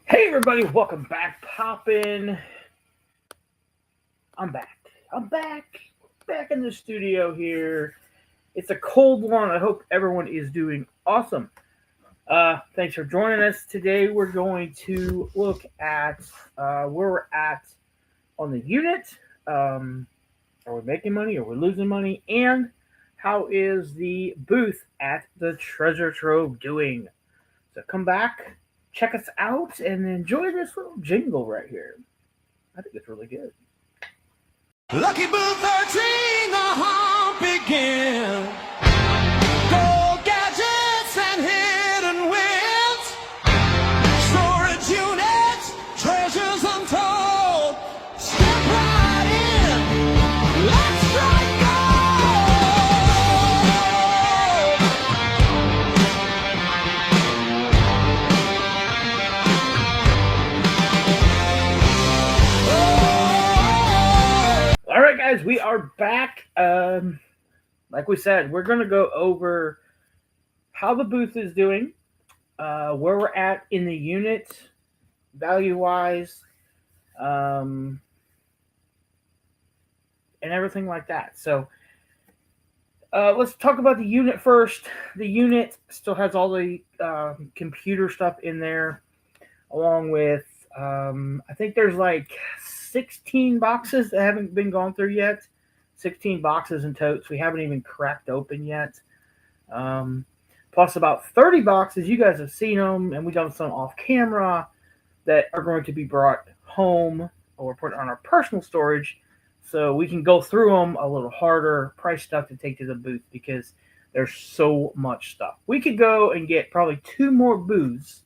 Hey everybody, welcome back. Poppin'. I'm back. I'm back in the studio here. It's a cold one. I hope everyone is doing awesome. Thanks for joining us today. We're going to look at where we're at on the unit. Are we making money? Are we losing money? And how is the booth at the Treasure Trove doing? So come back, check us out, and enjoy this little jingle right here. I think it's really good. Lucky Boo 13, begin. Gold gadgets and hidden wins. Storage units, treasures untold. Step right in. Let's strike All right, guys, we are back. Like we said, we're going to go over how the booth is doing, where we're at in the unit, value-wise, and everything like that. So let's talk about the unit first. The unit still has all the computer stuff in there, along with, I think there's like 16 boxes that haven't been gone through yet. 16 boxes and totes we haven't even cracked open yet. Plus about 30 boxes, you guys have seen them, and we've done some off camera that are going to be brought home or put on our personal storage so we can go through them a little harder, price stuff to take to the booth because there's so much stuff. We could go and get probably 2 more booths,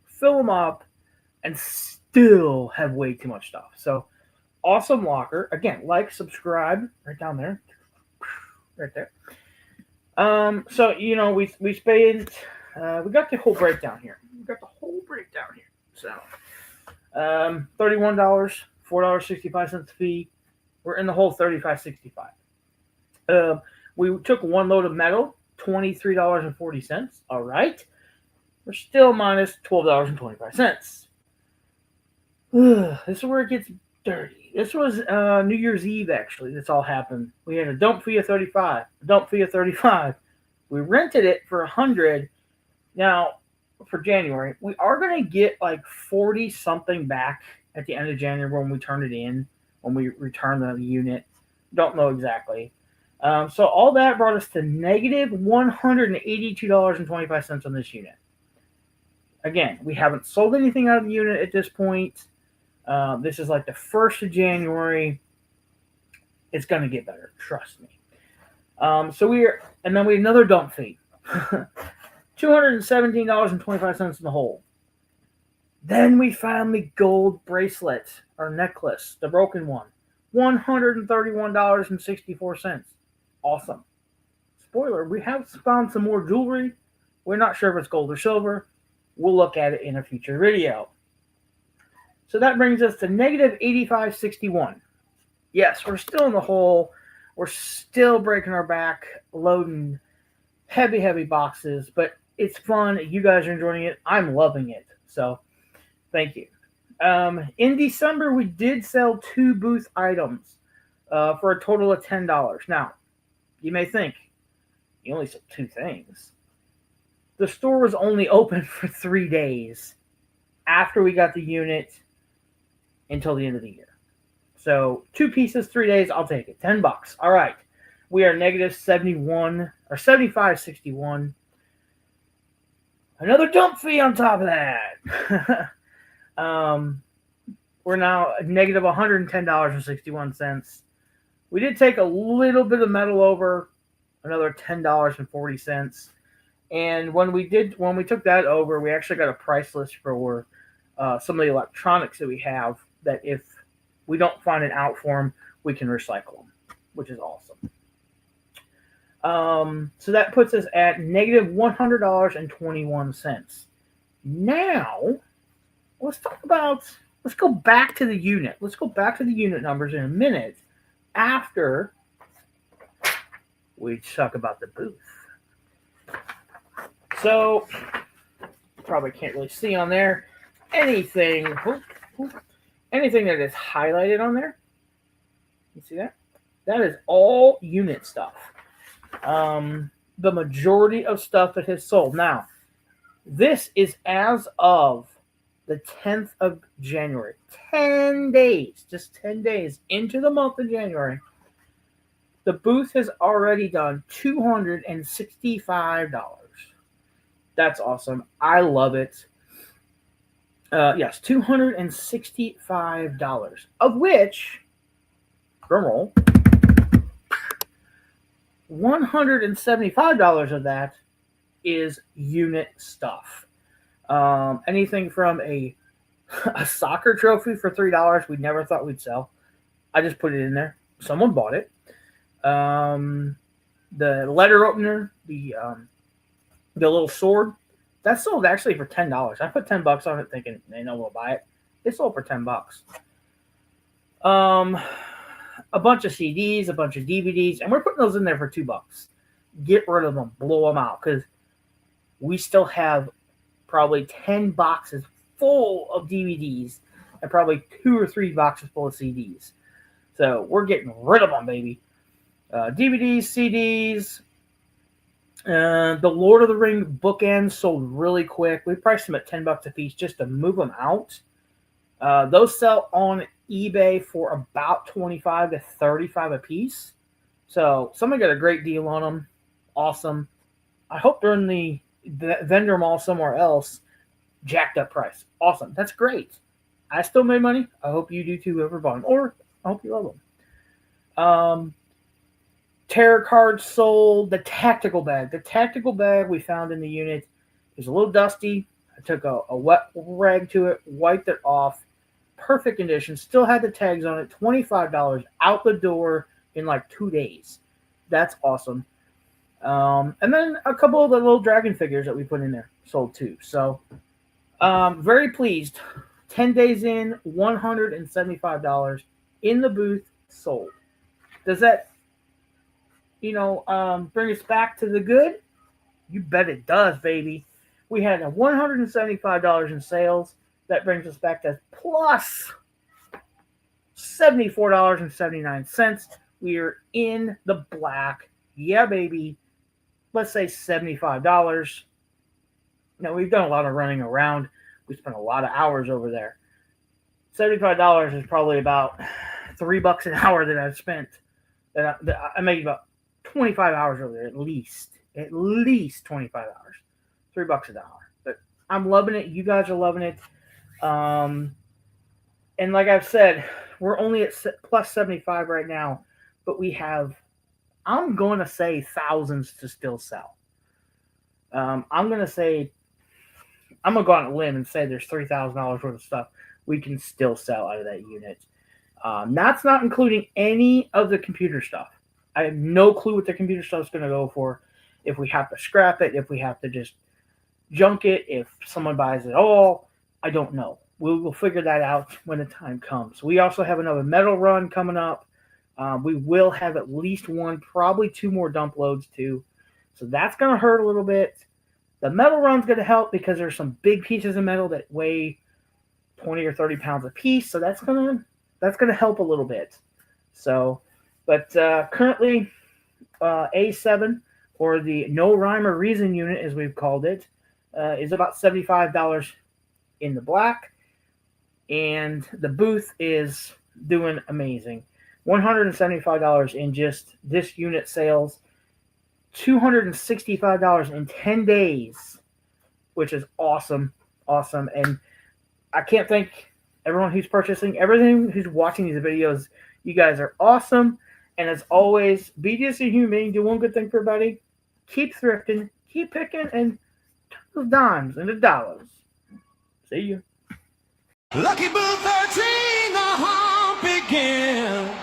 fill them up, and still have way too much stuff. So awesome locker. Again, like, subscribe, right down there. Right there. So we spent we got the whole breakdown here. So $31, $4.65 fee. We're in the whole $35.65. We took one load of metal, $23.40. All right. We're still minus $12.25. This is where it gets dirty. This was New Year's Eve, actually. This all happened. We had a dump fee of $35. We rented it for $100. Now, for January, we are going to get like 40 something back at the end of January when we turn it in, when we return the unit. Don't know exactly. So all that brought us to negative $182.25 on this unit. Again, we haven't sold anything out of the unit at this point. This is like the 1st of January. It's going to get better. Trust me. And then we have another dump fee. $217.25 in the hole. Then we found the gold bracelet or necklace, the broken one. $131.64. Awesome. Spoiler, we have found some more jewelry. We're not sure if it's gold or silver. We'll look at it in a future video. So that brings us to negative $85.61. Yes, we're still in the hole. We're still breaking our back, loading heavy boxes, but it's fun. You guys are enjoying it. I'm loving it. So thank you. In December, we did sell 2 booth items for a total of $10. Now, you may think, you only sold 2 things. The store was only open for 3 days after we got the unit until the end of the year. So 2 pieces, 3 days, I'll take it. $10. All right. We are negative 71 or 75.61. Another dump fee on top of that. We're now negative $110.61. We did take a little bit of metal over, another $10.40. And when we took that over, we actually got a price list for some of the electronics that we have, that if we don't find an out for them, we can recycle them, which is awesome. So that puts us at negative $100.21. Now, let's go back to the unit. Let's go back to the unit numbers in a minute after we talk about the booth. So, probably can't really see on there. anything, anything that is highlighted on there. You see that? That is all unit stuff. The majority of stuff that has sold. Now, this is as of the 10th of January. 10 days, just 10 days into the month of January. The booth has already done $265. That's awesome. I love it. Yes, $265, of which, drum roll, $175 of that is unit stuff. Anything from a soccer trophy for $3 we never thought we'd sell. I just put it in there. Someone bought it. The letter opener, the little sword, that sold actually for $10. I put $10 on it thinking they know we'll buy it. It sold for $10. A bunch of CDs, a bunch of DVDs, and we're putting those in there for $2. Get rid of them, blow them out, because we still have probably 10 boxes full of DVDs and probably 2 or 3 boxes full of CDs. So we're getting rid of them, baby. DVDs, CDs. The Lord of the Rings bookends sold really quick. We priced them at $10 a piece just to move them out. Those sell on eBay for about $25 to $35 a piece. So someone got a great deal on them. Awesome. I hope they're in the vendor mall somewhere else. Jacked up price. Awesome. That's great. I still made money. I hope you do too, whoever bought them. Or I hope you love them. Tarot cards sold. The tactical bag. The tactical bag we found in the unit is a little dusty. I took a wet rag to it, wiped it off. Perfect condition. Still had the tags on it. $25 out the door in like 2 days. That's awesome. And then a couple of the little dragon figures that we put in there sold too. So very pleased. 10 days in, $175 in the booth sold. Does that bring us back to the good? You bet it does, baby. We had $175 in sales. That brings us back to plus $74.79. We are in the black. Yeah, baby. Let's say $75. Now, we've done a lot of running around. We spent a lot of hours over there. $75 is probably about $3 an hour that I've spent. That I made about 25 hours over there, at least 25 hours. $3 an hour. But I'm loving it. You guys are loving it. And like I've said, we're only at plus 75 right now, but we have, I'm going to say, thousands to still sell. I'm going to go on a limb and say there's $3,000 worth of stuff we can still sell out of that unit. That's not including any of the computer stuff. I have no clue what the computer stuff is going to go for. If we have to scrap it, if we have to just junk it, if someone buys it all, I don't know. We will figure that out when the time comes. We also have another metal run coming up. We will have at least one, probably 2 more dump loads too. So that's going to hurt a little bit. The metal run's going to help because there's some big pieces of metal that weigh 20 or 30 pounds a piece. So that's going to help a little bit. So, but currently A7, or the No Rhyme or Reason unit as we've called it, is about $75 in the black. And the booth is doing amazing. $175 in just this unit sales. $265 in 10 days, which is awesome. Awesome. And I can't thank everyone who's purchasing, everyone who's watching these videos. You guys are awesome. And as always, be just a human being. Do one good thing for everybody. Keep thrifting. Keep picking. And turn those dimes into dollars. See you. Lucky Boo 13, the hump begins.